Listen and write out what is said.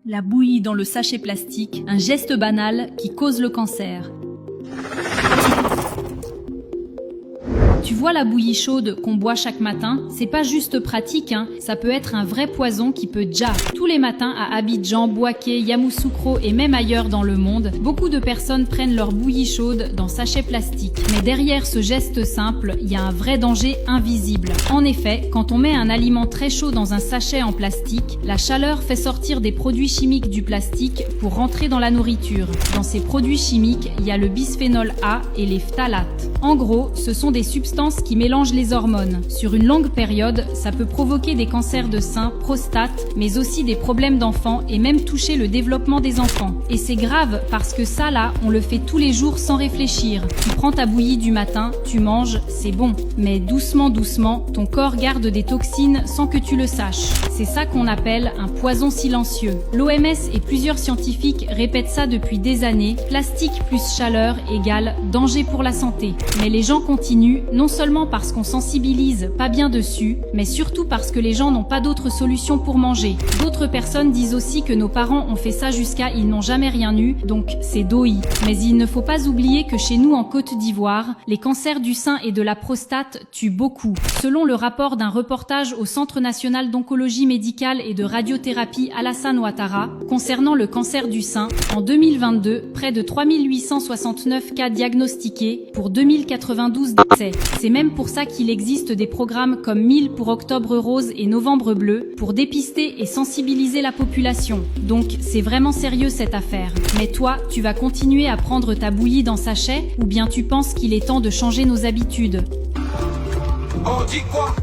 La bouillie dans le sachet plastique, un geste banal qui cause le cancer. Tu vois la bouillie chaude qu'on boit chaque matin? C'est pas juste pratique, ça peut être un vrai poison qui peut déjà. Tous les matins à Abidjan, Bouaké, Yamoussoukro et même ailleurs dans le monde, beaucoup de personnes prennent leur bouillie chaude dans sachets plastiques. Mais derrière ce geste simple, il y a un vrai danger invisible. En effet, quand on met un aliment très chaud dans un sachet en plastique, la chaleur fait sortir des produits chimiques du plastique pour rentrer dans la nourriture. Dans ces produits chimiques, il y a le bisphénol A et les phtalates. En gros, ce sont des substances qui mélangent les hormones. Sur une longue période, ça peut provoquer des cancers de sein, prostate, mais aussi des problèmes d'enfants et même toucher le développement des enfants. Et c'est grave parce que ça là, on le fait tous les jours sans réfléchir. Tu prends ta bouillie du matin, tu manges, c'est bon. Mais doucement, doucement, ton corps garde des toxines sans que tu le saches. C'est ça qu'on appelle un poison silencieux. L'OMS et plusieurs scientifiques répètent ça depuis des années. Plastique plus chaleur égale danger pour la santé. Mais les gens continuent, non seulement parce qu'on sensibilise pas bien dessus, mais surtout parce que les gens n'ont pas d'autre solution pour manger. D'autres personnes disent aussi que nos parents ont fait ça jusqu'à ils n'ont jamais rien eu, donc c'est doi. Mais il ne faut pas oublier que chez nous en Côte d'Ivoire, les cancers du sein et de la prostate tuent beaucoup. Selon le rapport d'un reportage au Centre national d'oncologie médicale et de radiothérapie Alassane Ouattara, concernant le cancer du sein, en 2022, près de 3869 cas diagnostiqués pour 2092 décès. C'est même pour ça qu'il existe des programmes comme 1000 pour Octobre Rose et Novembre Bleu pour dépister et sensibiliser la population. Donc c'est vraiment sérieux cette affaire. Mais toi, tu vas continuer à prendre ta bouillie dans sachet ou bien tu penses qu'il est temps de changer nos habitudes? On dit quoi?